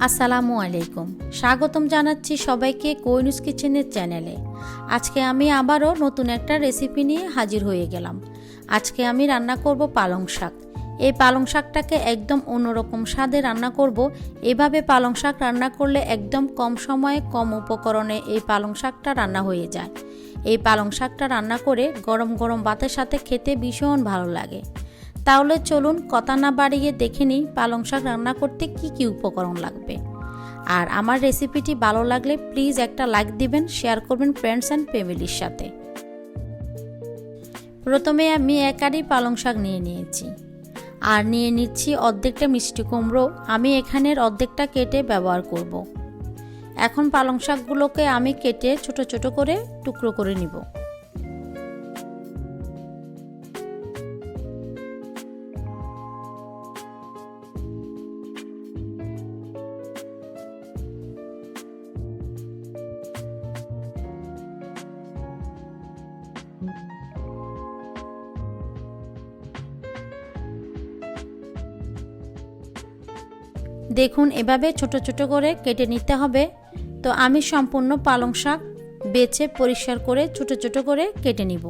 আসসালামু আলাইকুম, স্বাগতম জানাচ্ছি সবাইকে কোহিনুর কিচেনের চ্যানেলে। আজকে আমি আবারও নতুন একটা রেসিপি নিয়ে হাজির হয়ে গেলাম। আজকে আমি রান্না করব পালং শাক। এই পালং শাকটাকে একদম অন্যরকম স্বাদে রান্না করব। এভাবে পালং শাক রান্না করলে একদম কম সময়ে কম উপকরণে এই পালং শাকটা রান্না হয়ে যায়। এই পালং শাকটা রান্না করে গরম গরম ভাতের সাথে খেতে ভীষণ ভালো লাগে। তাহলে চলুন কথা না বাড়িয়ে দেখে নিই পালং শাক রান্না করতে কি কি উপকরণ লাগবে। আর আমার রেসিপিটি ভালো লাগলে প্লিজ একটা লাইক দিবেন, শেয়ার করবেন ফ্রেন্ডস অ্যান্ড ফ্যামিলির সাথে। প্রথমে আমি একারি পালং শাক নিয়ে নিয়েছি আর নিয়ে নিচ্ছি অর্ধেকটা মিষ্টি কুমড়ো। আমি এখানের অর্ধেকটা কেটে ব্যবহার করব। এখন পালং শাকগুলোকে আমি কেটে ছোট ছোট করে টুকরো করে নিব। দেখুন এভাবে ছোট ছোট করে কেটে নিতে হবে। তো আমি সম্পূর্ণ পালং শাক বেছে পরিষ্কার করে ছোট ছোট করে কেটে নিব।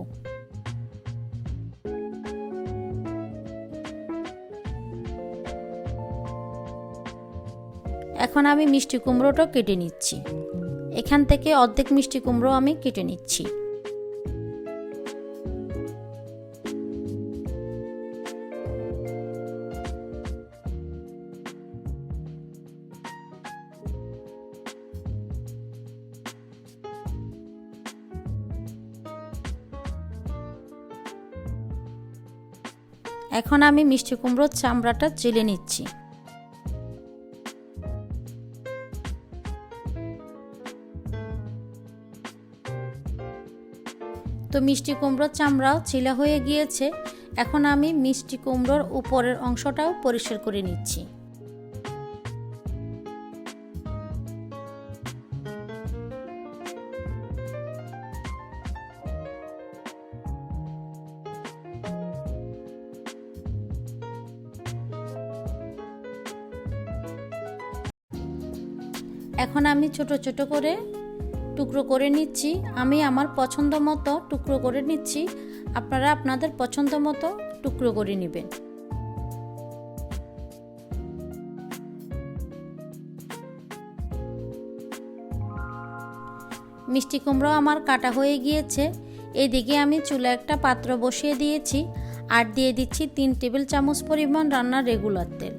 এখন আমি মিষ্টি কুমড়োটা কেটে নিচ্ছি। এখান থেকে অর্ধেক মিষ্টি কুমড়ো আমি কেটে নিচ্ছি। এখন আমি মিষ্টি কুমড়োর চামড়াটা চেলে নিচ্ছি। তো মিষ্টি কুমড়োর চামড়াও ছিলা হয়ে গিয়েছে। এখন আমি মিষ্টি কুমড়োর উপরের অংশটাও পরিষ্কার করে নিচ্ছি। এখন আমি ছোট ছোট করে টুকরো করে নিচ্ছি। আমি আমার পছন্দ মতো টুকরো করে নিচ্ছি, আপনারা আপনাদের পছন্দ মতো টুকরো করে নেবেন। মিষ্টি কুমড়ো আমার কাটা হয়ে গিয়েছে। এদিকে আমি চুলা একটা পাত্র বসিয়ে দিয়েছি আর দিয়ে দিচ্ছি 3 টেবিল চামচ পরিমাণ রান্নার রেগুলার তেল।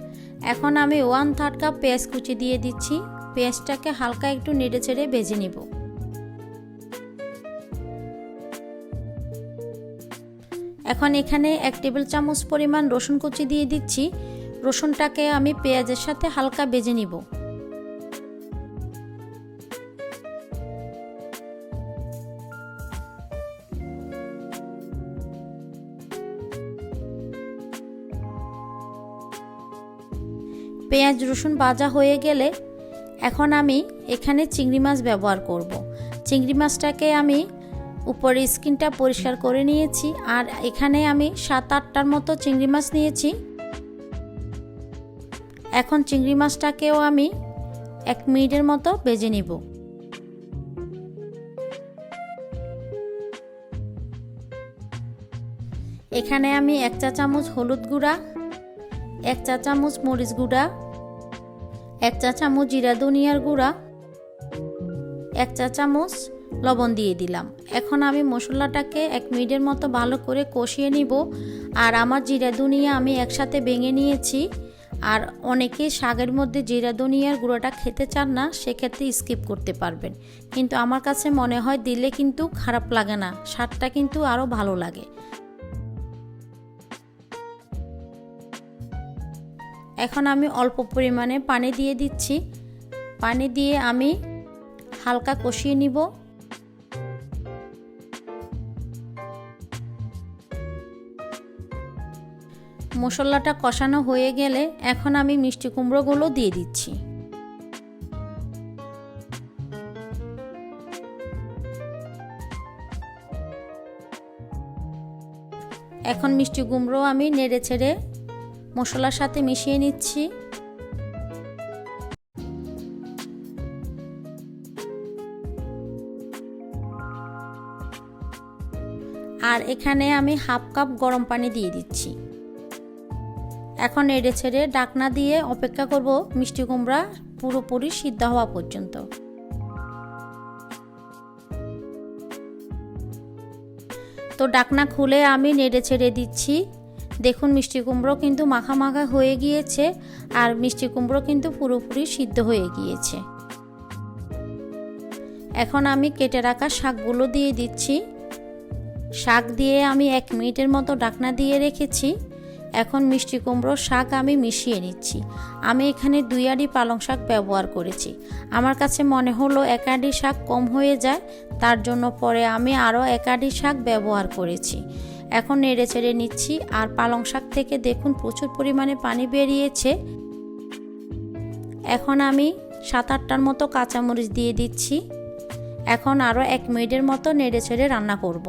এখন আমি 1/3 কাপ পেঁয়াজ কুচি দিয়ে দিচ্ছি। পেঁয়াজটাকে হালকা একটু নেড়ে চেড়ে ভেজে নিব। এখন এখানে 1 টেবিল চামচ পরিমাণ রসুন কুচি দিয়ে দিচ্ছি। রসুনটাকে আমি পেঁয়াজের সাথে হালকা ভেজে নিব। পেঁয়াজ রসুন ভাজা হয়ে গেলে এখন আমি এখানে চিংড়ি মাছ ব্যবহার করব। চিংড়ি মাছটাকে আমি উপরের স্কিনটা পরিষ্কার করে নিয়েছি আর এখানে আমি 7-8টার মতো চিংড়ি মাছ নিয়েছি। এখন চিংড়ি মাছটাকেও আমি 1 মিনিটের মতো ভেজে নিব। এখানে আমি 1 চা চামচ হলুদ গুঁড়া, 1 চা চামচ মরিচ গুঁড়া, 1 চা চামচ জিরা ধনিয়ার গুঁড়া, 1 চা চামচ লবণ দিয়ে দিলাম। এখন আমি মশলাটাকে 1 মিনিটের মতো ভালো করে কষিয়ে নিব। আর আমার জিরা ধনিয়া আমি একসাথে ভেঙে নিয়েছি। আর অনেকে শাকের মধ্যে জিরা ধনিয়ার গুঁড়োটা খেতে চান না, সেক্ষেত্রে স্কিপ করতে পারবেন। কিন্তু আমার কাছে মনে হয় দিলে কিন্তু খারাপ লাগে না, স্বাদটা কিন্তু আরও ভালো লাগে। এখন আমি অল্প পরিমাণে পানি দিয়ে দিচ্ছি। পানি দিয়ে আমি হালকা কষিয়ে নিব। মশলাটা কষানো হয়ে গেলে এখন আমি মিষ্টি কুমড়োগুলো দিয়ে দিচ্ছি। এখন মিষ্টি কুমড়ো আমি নেড়ে ছেড়ে মশলার সাথে মিশিয়ে নিচ্ছি। আর এখানে আমি হাফ কাপ গরম পানি দিয়ে দিচ্ছি। এখন নেড়ে ছেড়ে ঢাকনা দিয়ে অপেক্ষা করব মিষ্টি কুমড়া পুরোপুরি সিদ্ধ হওয়া পর্যন্ত। তো ঢাকনা খুলে আমি নেড়ে ছেড়ে দিচ্ছি। দেখুন মিষ্টি কুমড়ো কিন্তু মাখা মাখা হয়ে গিয়েছে আর মিষ্টি কুমড়ো কিন্তু পুরোপুরি সিদ্ধ হয়ে গিয়েছে। এখন আমি কেটে রাখা শাকগুলো দিয়ে দিচ্ছি। শাক দিয়ে আমি 1 মিনিটের মতো ঢাকনা দিয়ে রেখেছি। এখন মিষ্টি কুমড়োর শাক আমি মিশিয়ে নিচ্ছি। আমি এখানে 2 আঁটি পালং শাক ব্যবহার করেছি। আমার কাছে মনে হলো 1 আঁটি শাক কম হয়ে যায়, তার জন্য পরে আমি আরও 1 আঁটি শাক ব্যবহার করেছি। এখন নেড়ে ছেড়ে নিচ্ছি। আর পালং শাক থেকে দেখুন প্রচুর পরিমাণে পানি বেরিয়েছে। এখন আমি 7-8টার মতো কাঁচামরিচ দিয়ে দিচ্ছি। এখন আরও 1 মিনিটের মতো নেড়ে ছেড়ে রান্না করব।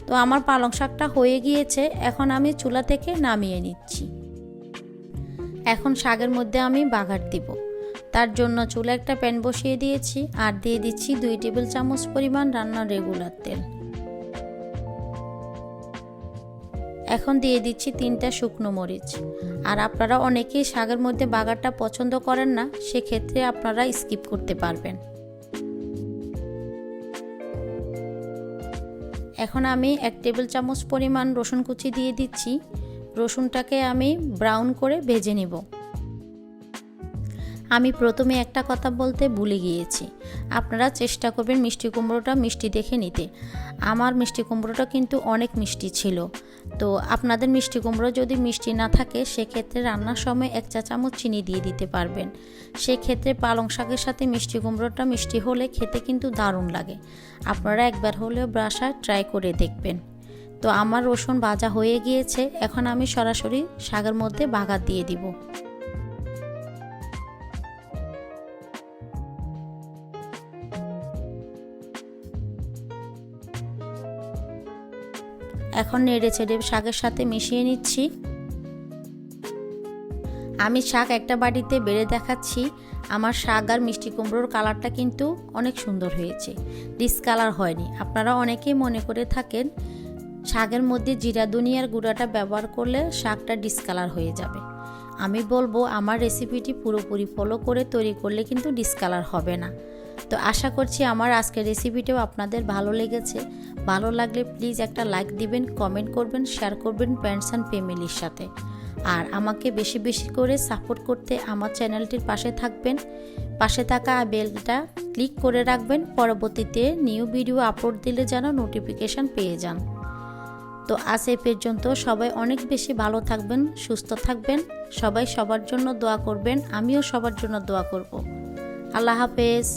তো আমার পালং শাকটা হয়ে গিয়েছে। এখন আমি চুলা থেকে নামিয়ে নিচ্ছি। এখন শাকের মধ্যে আমি বাগার দিব। তার জন্য চুলা একটা প্যান বসিয়ে দিয়েছি আর দিয়ে দিচ্ছি 2 টেবিল চামচ পরিমাণ রান্নার রেগুলার তেল। এখন দিয়ে দিচ্ছি 3টা শুকনো মরিচ। আর আপনারা অনেকেই শাকের মধ্যে বাগারটা পছন্দ করেন না, সেক্ষেত্রে আপনারা স্কিপ করতে পারবেন। এখন আমি 1 টেবিল চামচ পরিমাণ রসুন কুচি দিয়ে দিচ্ছি। রসুনটাকে আমি ব্রাউন করে ভেজে নেব। আমি প্রথমে একটা কথা বলতে ভুলে গিয়েছি, আপনারা চেষ্টা করবেন মিষ্টি কুমড়োটা মিষ্টি দেখে নিতে। আমার মিষ্টি কুমড়োটা কিন্তু অনেক মিষ্টি ছিল। তো আপনাদের মিষ্টি কুমড়ো যদি মিষ্টি না থাকে সেক্ষেত্রে রান্নার সময় 1 চা চামচ চিনি দিয়ে দিতে পারবেন। সেক্ষেত্রে পালং শাকের সাথে মিষ্টি কুমড়োটা মিষ্টি হলে খেতে কিন্তু দারুণ লাগে। আপনারা একবার হলেও বাসায় ট্রাই করে দেখবেন। তো আমার রসুন ভাজা হয়ে গিয়েছে। এখন আমি সরাসরি শাকের মধ্যে বাগার দিয়ে দিব। এখন নেড়ে ছেড়ে শাকের সাথে মিশিয়ে নিচ্ছি। আমি শাক একটা বাটিতে বেড়ে দেখাচ্ছি। আমার শাক আর মিষ্টি কুমড়োর কালারটা কিন্তু অনেক সুন্দর হয়েছে, ডিসকালার হয়নি। আপনারা অনেকেই মনে করে থাকেন শাকের মধ্যে জিরা ধনিয়ার গুঁড়াটা ব্যবহার করলে শাকটা ডিসকালার হয়ে যাবে। আমি বলবো আমার রেসিপিটি পুরোপুরি ফলো করে তৈরি করলে কিন্তু ডিসকালার হবে না। তো আশা করছি আমার আজকের রেসিপিটাও আপনাদের ভালো লেগেছে। ভালো লাগলে প্লিজ একটা লাইক দিবেন, কমেন্ট করবেন, শেয়ার করবেন ফ্রেন্ডস অ্যান্ড ফ্যামিলির সাথে। আর আমাকে বেশি বেশি করে সাপোর্ট করতে আমার চ্যানেলটির পাশে থাকবেন। পাশে থাকা বেলটা ক্লিক করে রাখবেন, পরবর্তীতে নিউ ভিডিও আপলোড দিলে যেন নোটিফিকেশান পেয়ে যান। তো আজ এই পর্যন্ত। সবাই অনেক বেশি ভালো থাকবেন, সুস্থ থাকবেন। সবাই সবার জন্য দোয়া করবেন, আমিও সবার জন্য দোয়া করব। আল্লাহ হাফেজ।